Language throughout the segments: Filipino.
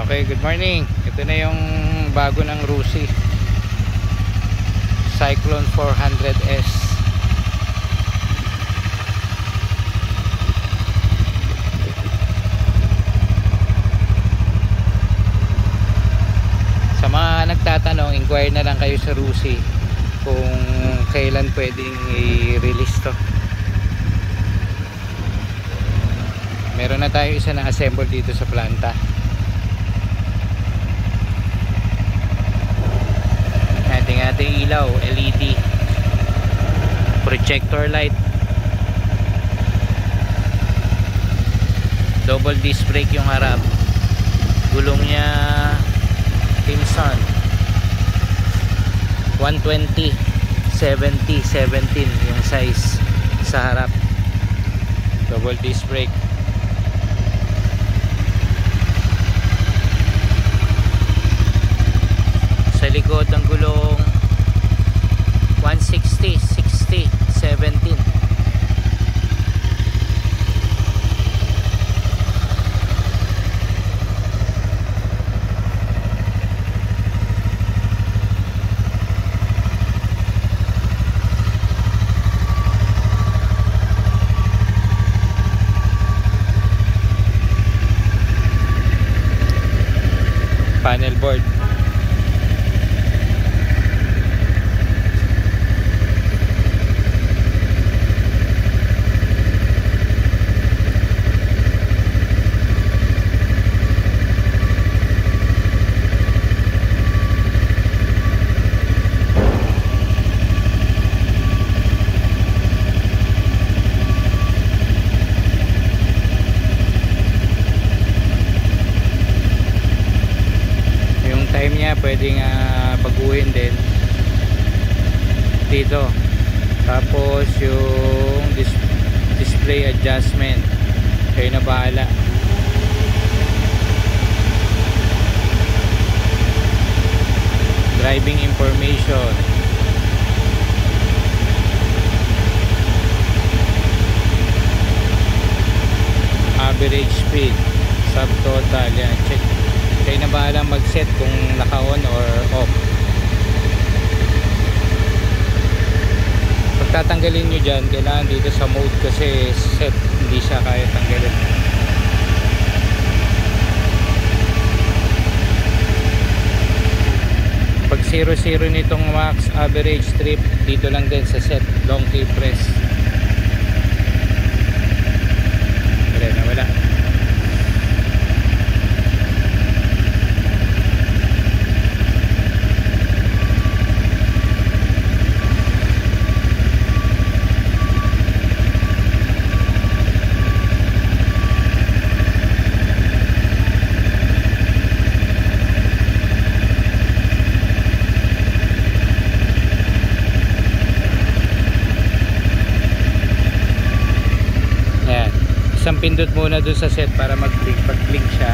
Okay, good morning. Ito na yung bago ng Rusi Cyclone 400S. Sa mga nagtatanong, inquire na lang kayo sa Rusi kung kailan pwedeng i-release to. Meron na tayo isa na assemble dito sa planta. Ating ilaw, LED projector light, double disc brake yung harap, gulong niya Timson 120 70 17 yung size sa harap, double disc brake. Sa likod ng gulong 160 60 17. Panel board. Time niya pwedeng baguhin din dito. Tapos yung display adjustment, kayo na bahala. Driving information, average speed, subtotal, yan, check. Kayo na bahala mag-set kung naka-on or off. Pagtatanggalin nyo dyan, kailangan dito sa mode kasi set, hindi siya kaya tanggalin. Pag 0-0 nitong max average trip, dito lang din sa set, long key press. Wala. Isang pindot muna dun sa set para mag-blink. Pag-blink siya,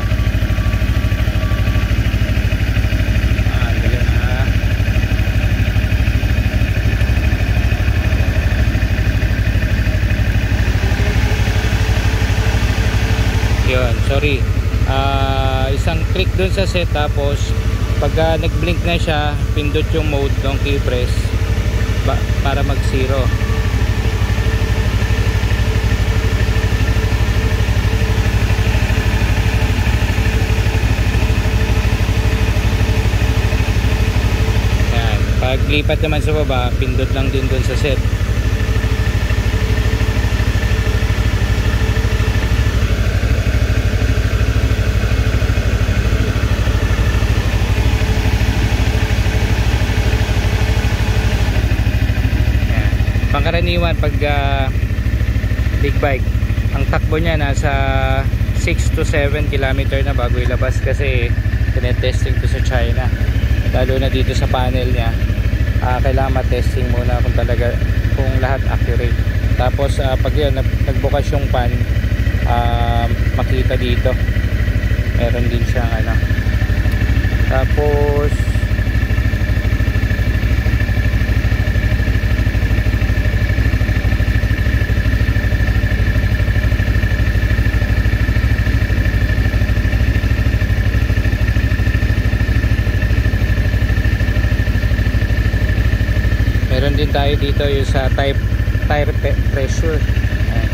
dali na. Yun, sorry. Isang click dun sa set, tapos pag nag-blink na siya, pindot yung mode ng key press para mag-zero. Paglipat naman sa baba, pindot lang din dun sa set. Pangkaraniwan pag big bike, ang takbo niya nasa 6 to 7 km na bago ilabas kasi tinetesting to sa China. Lalo na dito sa panel niya, kailangan matesting muna kung talaga, kung lahat accurate. Tapos pag yun, nagbukas yung pan, makita dito meron din siyang tapos tayo dito yung sa tire pressure. Ayan.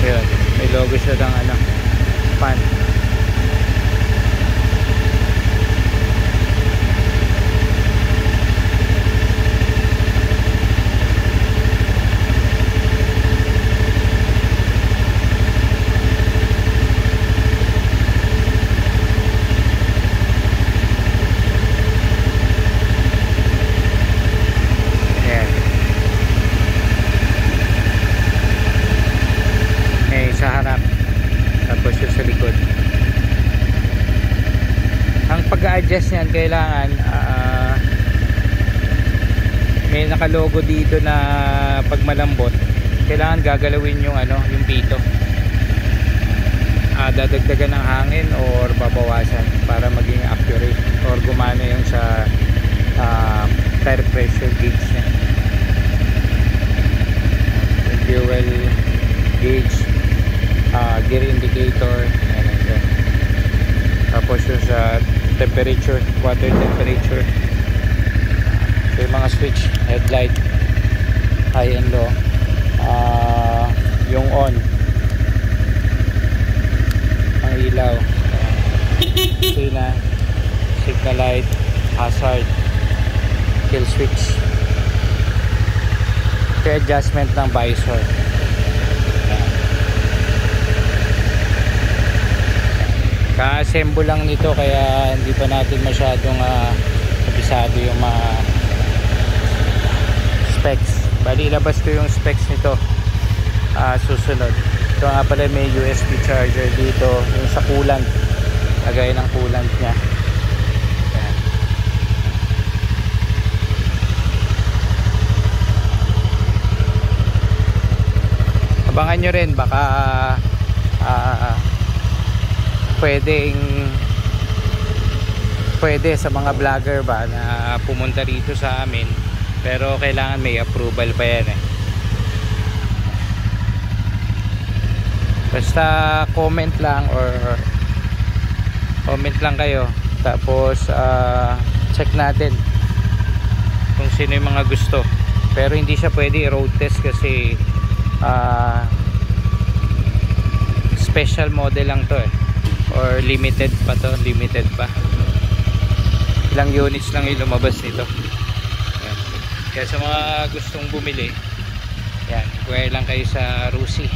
Ayun, may logo siya ng ano, pan. Sa harap, tapos yung sa likod. Ang pag-a-adjust niyan, kailangan may nakalogo dito na pag malambot, kailangan gagalawin yung ano, yung pito. Dadagdagan ng hangin or babawasan para maging accurate or gumana yung sa tire pressure gauge niya. Yung fuel gauge, gear indicator, ayan. Tapos yung sa temperature, water temperature. So yung mga switch, headlight, high and low, yung on, ang ilaw, sina, signal light, hazard, kill switch, ito adjustment ng visor. Ka-assemble lang nito kaya hindi pa natin masyadong kabisado yung mga specs. Bali, ilabas ko yung specs nito susunod. Ito nga pala, may USB charger dito, yung sa coolant, lagay ng coolant nya. Ayan. Abangan nyo rin, baka pwede sa mga vlogger ba na pumunta rito sa amin, pero kailangan may approval pa yan eh. Basta comment lang kayo, tapos check natin kung sino yung mga gusto, pero hindi siya pwede road test kasi special model lang to eh, or limited pa. Ilang units lang yung lumabas nito. Ayan. Kaya sa mga gustong bumili, yan, inquire lang kayo sa Rusi.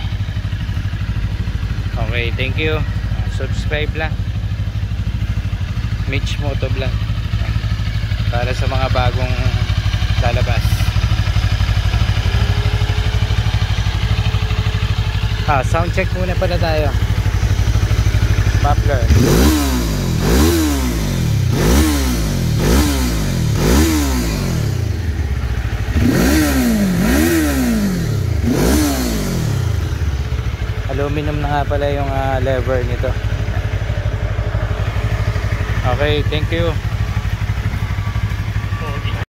Okay, thank you. Subscribe lang, Mitch Motovlog, para sa mga bagong lalabas. Sound check muna pala tayo. Muffler. Aluminum na nga pala yung lever nito. Okay, thank you.